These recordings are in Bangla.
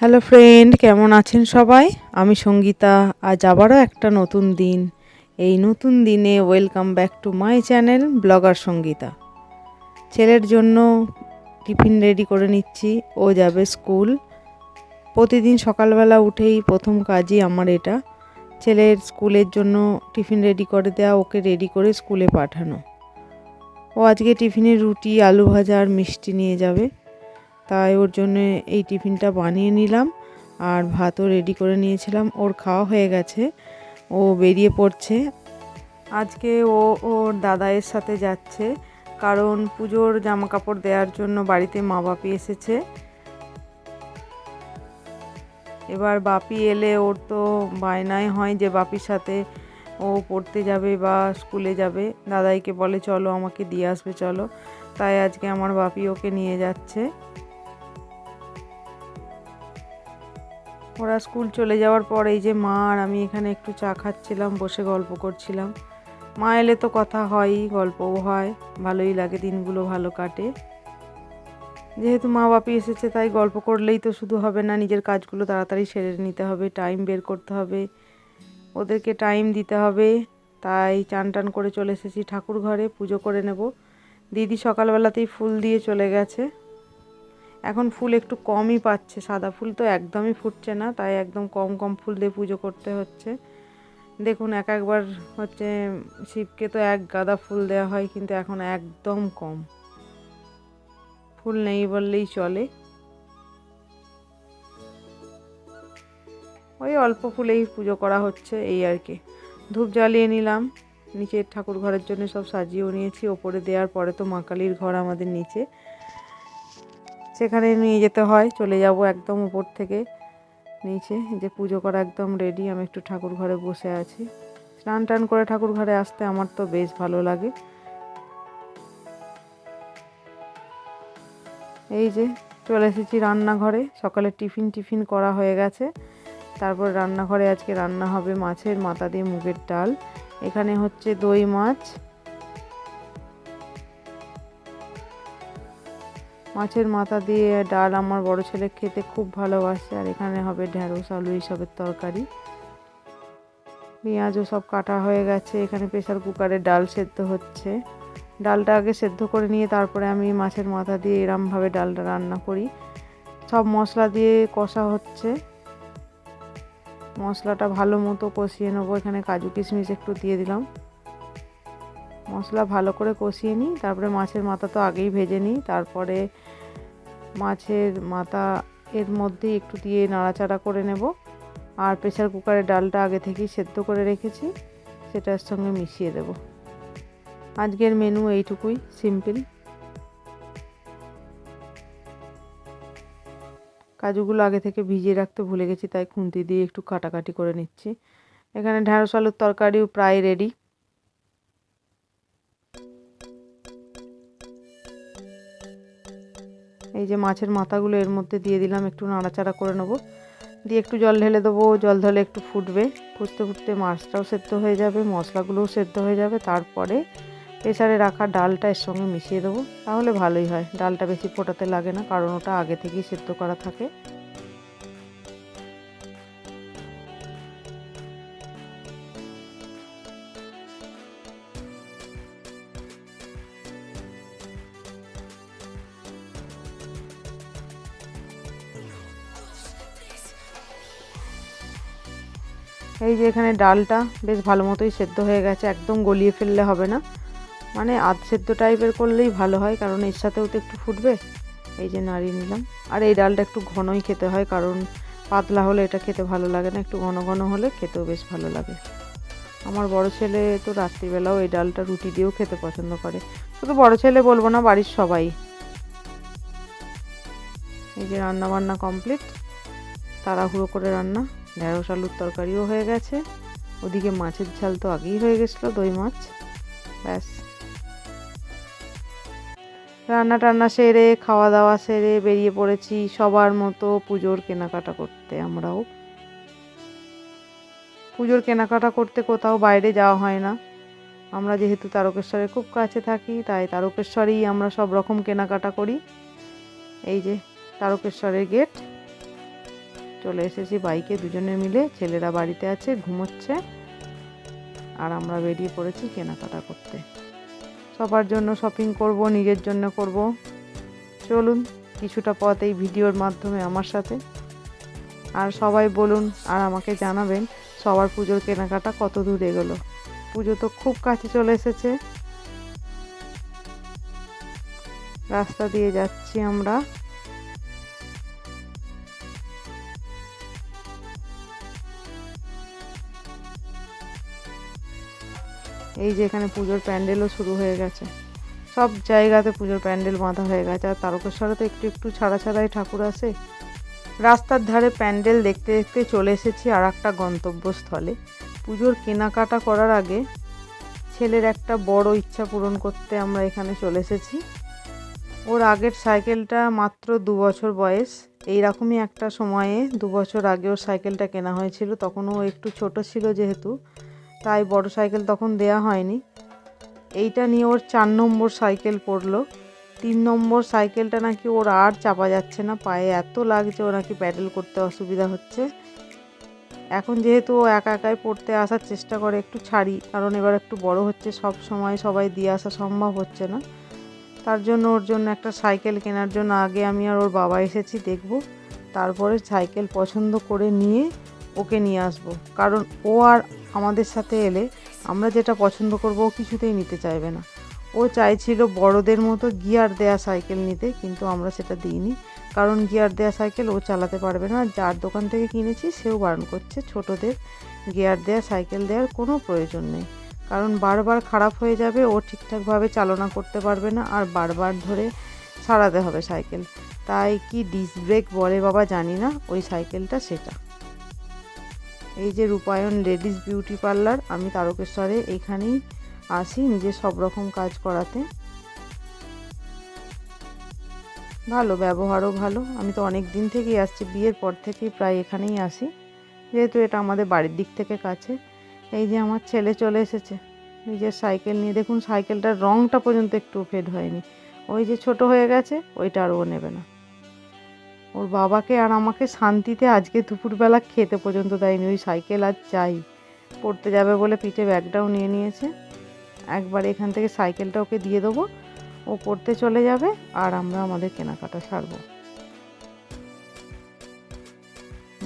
হ্যালো ফ্রেন্ড, কেমন আছেন সবাই? আমি সঙ্গীতা। আজ আবারও একটা নতুন দিন। এই নতুন দিনে welcome back to my channel blogger Sangeeta. ছেলের জন্য টিফিন রেডি করে নিচ্ছি। ও যাবে স্কুল। প্রতিদিন সকালবেলা উঠেই প্রথম কাজই আমার এটা। ছেলের স্কুলের জন্য টিফিন রেডি করে দেওয়া, ওকে রেডি করে স্কুলে পাঠানো। ও আজকে টিফিনে রুটি, আলু ভাজা আর মিষ্টি নিয়ে যাবে। তাই ওর জন্য এই টিফিনটা বানিয়ে নিলাম আর ভাতও রেডি করে নিয়েছিলাম। ওর খাওয়া হয়ে গেছে, ও বেরিয়ে পড়ছে। আজকে ও ওর দাদায়ের সাথে যাচ্ছে, কারণ পুজোর জামা কাপড় দেওয়ার জন্য বাড়িতে মা বাপি এসেছে। এবার বাপি এলে ওর তো বায়নাই হয় যে বাপির সাথে ও পড়তে যাবে বা স্কুলে যাবে। দাদাইকে বলে চলো আমাকে দিয়ে আসবে চলো। তাই আজকে আমার বাপি ওকে নিয়ে যাচ্ছে। ওরা স্কুল চলে যাওয়ার পর এই যে মা আর আমি এখানে একটু চা খাচ্ছিলাম, বসে গল্প করছিলাম। মা এলে তো কথা হয়ই, গল্পও হয়, ভালোই লাগে, দিনগুলো ভালো কাটে। যেহেতু মা বাপি এসেছে তাই গল্প করলেই তো শুধু হবে না, নিজের কাজগুলো তাড়াতাড়ি সেরে নিতে হবে, টাইম বের করতে হবে, ওদেরকে টাইম দিতে হবে। তাই চান টান করে চলে এসেছি ঠাকুর ঘরে, পুজো করে নেব। দিদি সকালবেলাতেই ফুল দিয়ে চলে গেছে। এখন ফুল একটু কমই পাচ্ছে, সাদা ফুল তো একদমই ফুটছে না, তাই একদম কম কম ফুল দিয়ে পুজো করতে হচ্ছে। দেখুন একবার হচ্ছে শিবকে তো এক গাদা ফুল দেওয়া হয়, কিন্তু এখন একদম কম, ফুল নেই বললেই চলে। ওই অল্প ফুলেই পুজো করা হচ্ছে এই আর কি। ধূপ জ্বালিয়ে নিলাম, নিচের ঠাকুর ঘরের জন্য সব সাজিয়েও নিয়েছি। ওপরে দেওয়ার পরে তো মা কালীর ঘর আমাদের নিচে, সেখানে নিয়ে যেতে হয়। চলে যাব একদম উপর থেকে নিচে, যে পুজো করা একদম রেডি। আমি একটু ঠাকুর ঘরে বসে আছি। স্নান টান করে ঠাকুর ঘরে আসতে আমার তো বেশ ভালো লাগে। এই যে চলে এসেছি রান্নাঘরে। সকালে টিফিন করা হয়ে গেছে। তারপর রান্নাঘরে আজকে রান্না হবে মাছের মাথা দিয়ে মুগের ডাল। এখানে হচ্ছে দই মাছ, মাছের মাথা দিয়ে ডাল আমার বড় ছেলে খেতে খুব ভালোবাসে। আর এখানে হবে ঢেঁড়স আলু এইসবের তরকারি। পেঁয়াজও সব কাটা হয়ে গেছে। এখানে প্রেসার কুকারে ডাল সেদ্ধ হচ্ছে। ডালটা আগে সেদ্ধ করে নিয়ে তারপরে আমি মাছের মাথা দিয়ে এরমভাবে ডালটা রান্না করি। সব মশলা দিয়ে কষা হচ্ছে, মশলাটা ভালো মতো কষিয়ে নেবো। এখানে কাজু কিশমিশ একটু দিয়ে দিলাম। মশলা ভালো করে কষিয়ে নিই, তারপরে মাছের মাথা তো আগেই ভেজে নিই। তারপরে মাছের মাথা এর মধ্যেই একটু দিয়ে নাড়াচাড়া করে নেব। আর প্রেসার কুকারে ডালটা আগে থেকেই সেদ্ধ করে রেখেছি, সেটার সঙ্গে মিশিয়ে দেব। আজকের মেনু এইটুকুই, সিম্পল। কাজুগুলো আগে থেকে ভিজিয়ে রাখতে ভুলে গেছি, তাই খুন্তি দিয়ে একটু কাটাকাটি করে নিচ্ছি। এখানে ঢেঁড়স আলুর তরকারিও প্রায় রেডি। এই যে মাছের মাথাগুলো এর মধ্যে দিয়ে দিলাম, একটু নাড়াচাড়া করে নেবো, দিয়ে একটু জল ঢেলে দেবো। জল ঢেলে একটু ফুটবে, ফুটতে ফুটতে মাছটাও সেদ্ধ হয়ে যাবে, মশলাগুলোও সেদ্ধ হয়ে যাবে। তারপরে প্রেসারে রাখা ডালটা এর সঙ্গে মিশিয়ে দেবো, তাহলে ভালোই হয়। ডালটা বেশি ফোটাতে লাগে না, কারণ ওটা আগে থেকেই সেদ্ধ করা থাকে। এই যে এখানে ডালটা বেশ ভালো মতোই সেদ্ধ হয়ে গেছে, একদম গলিয়ে ফেললে হবে না, মানে আধ সেদ্ধ টাইপের করলেই ভালো হয়, কারণ এর সাথেও তো একটু ফুটবে। এই যে নাড়িয়ে নিলাম। আর এই ডালটা একটু ঘনই খেতে হয়, কারণ পাতলা হলে এটা খেতে ভালো লাগে না, একটু ঘন ঘন হলে খেতেও বেশ ভালো লাগে। আমার বড় ছেলে তো রাত্রিবেলাও এই ডালটা রুটি দিয়েও খেতে পছন্দ করে। শুধু বড় ছেলে বলবো না, বাড়ির সবাই। এই যে রান্না বান্না কমপ্লিট, তাড়াহুড়ো করে রান্না। ঢেঁড়স আলুর তরকারিও হয়ে গেছে, ওদিকে মাছের ঝাল তো আগেই হয়ে গেছিলো, দই মাছ। ব্যাস, রান্না টান্না সেরে খাওয়া দাওয়া সেরে বেরিয়ে পড়েছি সবার মতো পুজোর কেনাকাটা করতে। আমরাও পুজোর কেনাকাটা করতে কোথাও বাইরে যাওয়া হয় না। আমরা যেহেতু তারকেশ্বরের খুব কাছে থাকি, তাই তারকেশ্বরেই আমরা সব রকম কেনাকাটা করি। এই যে তারকেশ্বরের গেট, চলে এসেছি বাইকে দুজনে মিলে। ছেলেরা বাড়িতে আছে, ঘুমোচ্ছে, আর আমরা বেরিয়ে পড়েছি কেনাকাটা করতে। সবার জন্য শপিং করব, নিজের জন্য করব। চলুন কিছুটা পথ এই ভিডিওর মাধ্যমে আমার সাথে। আর সবাই বলুন আর আমাকে জানাবেন সবার পুজোর কেনাকাটা কত দূর এগোলো। পুজো তো খুব কাছে চলে এসেছে। রাস্তা দিয়ে যাচ্ছি আমরা। এই যে এখানে পুজোর প্যান্ডেলও শুরু হয়ে গেছে, সব জায়গাতে পুজোর প্যান্ডেল বাঁধা হয়ে গেছে। আর তারকেশ্বরে তো একটু একটু ছাড়া ছাড়াই ঠাকুর আসে। রাস্তার ধারে প্যান্ডেল দেখতে দেখতে চলে এসেছি আর একটা গন্তব্যস্থলে। পুজোর কেনাকাটা করার আগে ছেলের একটা বড় ইচ্ছা পূরণ করতে আমরা এখানে চলে এসেছি। ওর আগের সাইকেলটা মাত্র 2 বছর বয়স। এইরকমই একটা সময়ে 2 বছর আগে ওর সাইকেলটা কেনা হয়েছিল। তখন ও একটু ছোট ছিল যেহেতু, তাই বড় সাইকেল তখন দেয়া হয়নি। এইটা নিয়ে ওর 4 নম্বর সাইকেল পড়লো। 3 নম্বর সাইকেলটা নাকি ওর আর চাপা যাচ্ছে না, পায়ে এত লাগছে, ও নাকি প্যাডেল করতে অসুবিধা হচ্ছে। এখন যেহেতু ও একা একাই পড়তে আসার চেষ্টা করে, একটু ছাড়ি, কারণ এবার একটু বড় হচ্ছে, সব সময় সবাই দিয়ে আসা সম্ভব হচ্ছে না। তার জন্য ওর জন্য একটা সাইকেল কেনার জন্য আগে আমি আর ওর বাবা এসেছি, দেখব, তারপরে সাইকেল পছন্দ করে নিয়ে ওকে নিয়ে আসবো। কারণ ও আর আমাদের সাথে এলে আমরা যেটা পছন্দ করব ও কিছুতেই নিতে চাইবে না। ও চাইছিল বড়দের মতো গিয়ার দেয়া সাইকেল নিতে, কিন্তু আমরা সেটা দিইনি। কারণ গিয়ার দেয়া সাইকেল ও চালাতে পারবে না। যার দোকান থেকে কিনেছি সেও বারণ করছে ছোটদের গিয়ার দেয়া সাইকেল দেওয়ার কোনো প্রয়োজন নেই, কারণ বারবার খারাপ হয়ে যাবে, ও ঠিকঠাকভাবে চালনা করতে পারবে না, আর বারবার ধরে সারাতে হবে সাইকেল। তাই কি ডিস্ক ব্রেক বলে বাবা জানি না, ওই সাইকেলটা সেটা। এই যে রূপায়ণ লেডিস বিউটি পার্লার, আমি তারকেশ্বরে এইখানেই আসি নিজের সব রকম কাজ করাতে। ভালো, ব্যবহারও ভালো। আমি তো অনেক দিন থেকেই আসছি, বিয়ের পর থেকেই প্রায় এখানেই আসি, যেহেতু এটা আমাদের বাড়ির দিক থেকে কাছে। এই যে আমার ছেলে চলে এসেছে নিজের সাইকেল নিয়ে। দেখুন সাইকেলটার রঙটা পর্যন্ত একটু ফেড হয়নি। ওই যে ছোট হয়ে গেছে, ওইটা আর ও নেবে না। ওর বাবাকে আর আমাকে শান্তিতে আজকে দুপুরবেলা খেতে পর্যন্ত দেয়নি, ওই সাইকেল আর চাই। পড়তে যাবে বলে পিঠে ব্যাগটাও নিয়ে নিয়েছে। একবার এখান থেকে সাইকেলটা ওকে দিয়ে দেবো, ও পড়তে চলে যাবে, আর আমরা আমাদের কেনাকাটা সারবো।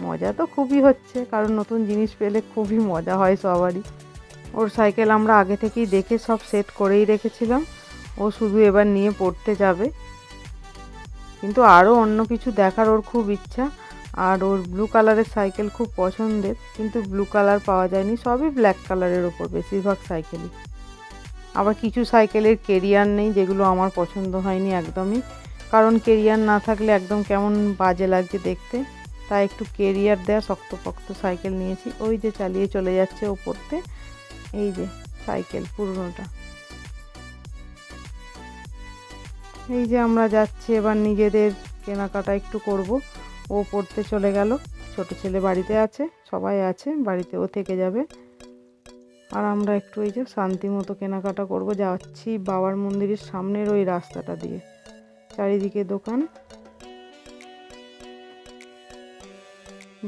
মজা তো খুবই হচ্ছে, কারণ নতুন জিনিস পেলে খুবই মজা হয় সবারই। ওর সাইকেল আমরা আগে থেকেই দেখে সব সেট করেই রেখেছিলাম, ও শুধু এবার নিয়ে পড়তে যাবে। কিন্তু আরও অন্য কিছু দেখার ওর খুব ইচ্ছা। আর ওর ব্লু কালারের সাইকেল খুব পছন্দের, কিন্তু ব্লু কালার পাওয়া যায়নি, সবই ব্ল্যাক কালারের ওপর বেশিরভাগ সাইকেলই। আবার কিছু সাইকেলের কেরিয়ার নেই, যেগুলো আমার পছন্দ হয়নি একদমই, কারণ কেরিয়ার না থাকলে একদম কেমন বাজে লাগছে দেখতে। তাই একটু কেরিয়ার দেওয়া শক্তপোক্ত সাইকেল নিয়েছি। ওই যে চালিয়ে চলে যাচ্ছে ও পড়তে, এই যে সাইকেল পুরনোটা। এই যে আমরা যাচ্ছি এবার নিজেদের কেনাকাটা একটু করব। ও পড়তে চলে গেল, ছোট ছেলে বাড়িতে আছে, সবাই আছে বাড়িতে, ও থেকে যাবে। আর আমরা একটু এই যে শান্তি মতো কেনাকাটা করব। যাচ্ছি বাবার মন্দিরের সামনের ওই রাস্তাটা দিয়ে, চারিদিকে দোকান,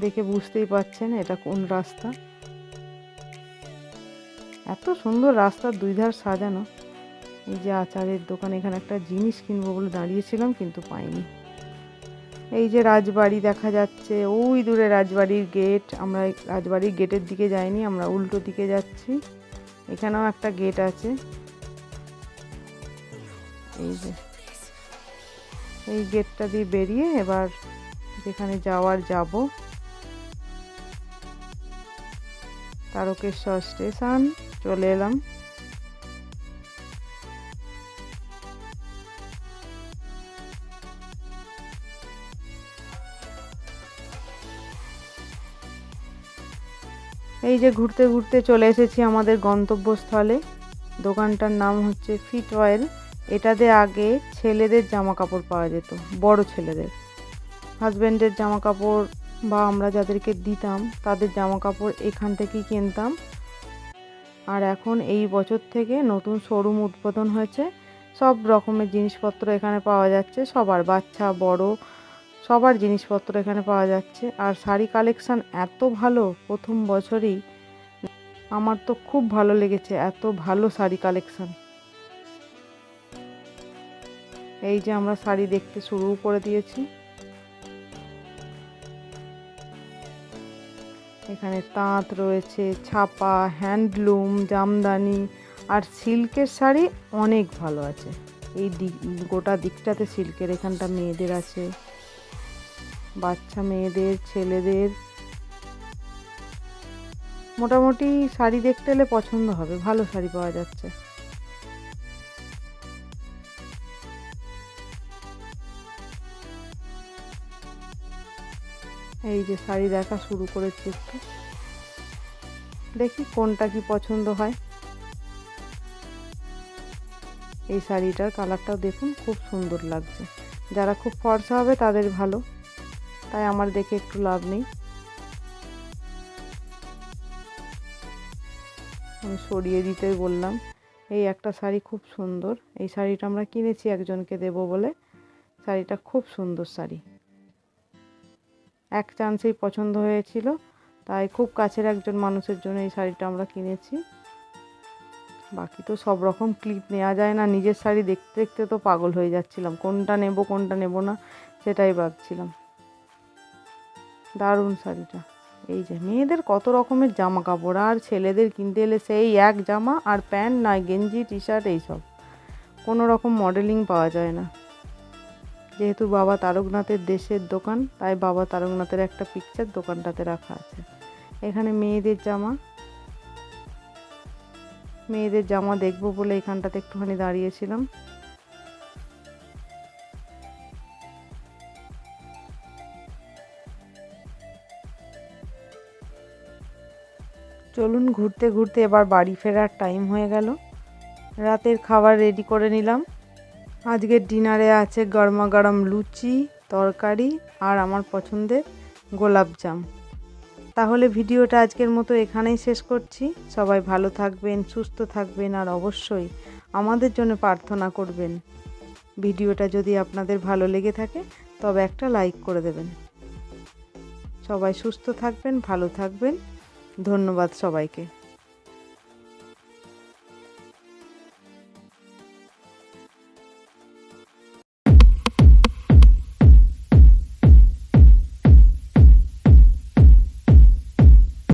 দেখে বুঝতেই পারছেন এটা কোন রাস্তা। এত সুন্দর রাস্তার দুই ধার সাজানো। এই যে আচারের দোকান, এখানে একটা জিনিস কিনবো বলে দাঁড়িয়েছিলাম কিন্তু পাইনি। এই যে রাজবাড়ি দেখা যাচ্ছে, ওই দূরে রাজবাড়ির গেট। আমরা রাজবাড়ির গেটের দিকে যাইনি, আমরা উল্টো দিকে যাচ্ছি। এখানেও একটা গেট আছে। এই যে এই গেটটা দিয়ে বেরিয়ে এবার যেখানে যাওয়ার যাব, তারকেশ্বর স্টেশন চলে এলাম। এই যে ঘুরতে ঘুরতে চলে এসেছি আমাদের গন্তব্যস্থলে। দোকানটার নাম হচ্ছে ফিট অয়েল। এটাতে আগে ছেলেদের জামা কাপড় পাওয়া যেত, বড় ছেলেদের, হাজব্যান্ডের জামা কাপড় বা আমরা যাদেরকে দিতাম তাদের জামা কাপড় এখান থেকেই কিনতাম। আর এখন এই বছর থেকে নতুন শোরুম উদ্বোধন হয়েছে, সব রকমের জিনিসপত্র এখানে পাওয়া যাচ্ছে, সবার, বাচ্চা বড় সবার জিনিসপত্র এখানে পাওয়া যাচ্ছে। আর শাড়ি কালেকশান এত ভালো, প্রথম বছরই আমার তো খুব ভালো লেগেছে, এত ভালো শাড়ি কালেকশান। এই যে আমরা শাড়ি দেখতে শুরু করে দিয়েছি। এখানে তাঁত রয়েছে, ছাপা, হ্যান্ডলুম, জামদানি আর সিল্কের শাড়ি অনেক ভালো আছে। এই গোটা দিকটাতে সিল্কের, এখানটা মেয়েদের আছে, বাচ্চা মেয়েদের, ছেলেদের। মোটামুটি শাড়ি দেখতে এলে পছন্দ হবে, ভালো শাড়ি পাওয়া যাচ্ছে। এই যে শাড়ি দেখা শুরু করেছি, একটু দেখি কোনটা কি পছন্দ হয়। এই শাড়িটার কালারটাও দেখুন, খুব সুন্দর লাগছে। যারা খুব ফর্সা হবে তাদের ভালো, তাই আমার দেখে একটু লাভ নেই, আমি সরিয়ে দিতে বললাম। এই একটা শাড়ি খুব সুন্দর, এই শাড়িটা আমরা কিনেছি একজনকে দেব বলে। শাড়িটা খুব সুন্দর শাড়ি, এক চান্সেই পছন্দ হয়েছিল, তাই খুব কাছের একজন মানুষের জন্য এই শাড়িটা আমরা কিনেছি। বাকি তো সব রকম ক্লিপ নেওয়া যায় না, নিজের শাড়ি দেখতে দেখতে তো পাগল হয়ে যাচ্ছিলাম, কোনটা নেব কোনটা নেব না সেটাই ভাবছিলাম। দারুণ শাড়িটা। এই যে মেয়েদের কত রকমের জামা কাপড়, আর ছেলেদের কিনতে এলে সেই এক জামা আর প্যান্ট, নয় গেঞ্জি, টি শার্ট, এইসব, কোনো রকম মডেলিং পাওয়া যায় না। যেহেতু বাবা তারকনাথের দেশের দোকান, তাই বাবা তারকনাথের একটা পিকচার দোকানটাতে রাখা আছে। এখানে মেয়েদের জামা, মেয়েদের জামা দেখবো বলে এখানটাতে একটুখানি দাঁড়িয়েছিলাম। চলুন ঘুরতে ঘুরতে এবার বাড়ি ফেরার টাইম হয়ে গেল। রাতের খাবার রেডি করে নিলাম। আজকের ডিনারে আছে গরমা গরম লুচি, তরকারি আর আমার পছন্দের গোলাপজাম। তাহলে ভিডিওটা আজকের মতো এখানেই শেষ করছি। সবাই ভালো থাকবেন, সুস্থ থাকবেন, আর অবশ্যই আমাদের জন্য প্রার্থনা করবেন। ভিডিওটা যদি আপনাদের ভালো লেগে থাকে তবে একটা লাইক করে দেবেন। সবাই সুস্থ থাকবেন, ভালো থাকবেন। ধন্যবাদ সবাইকে।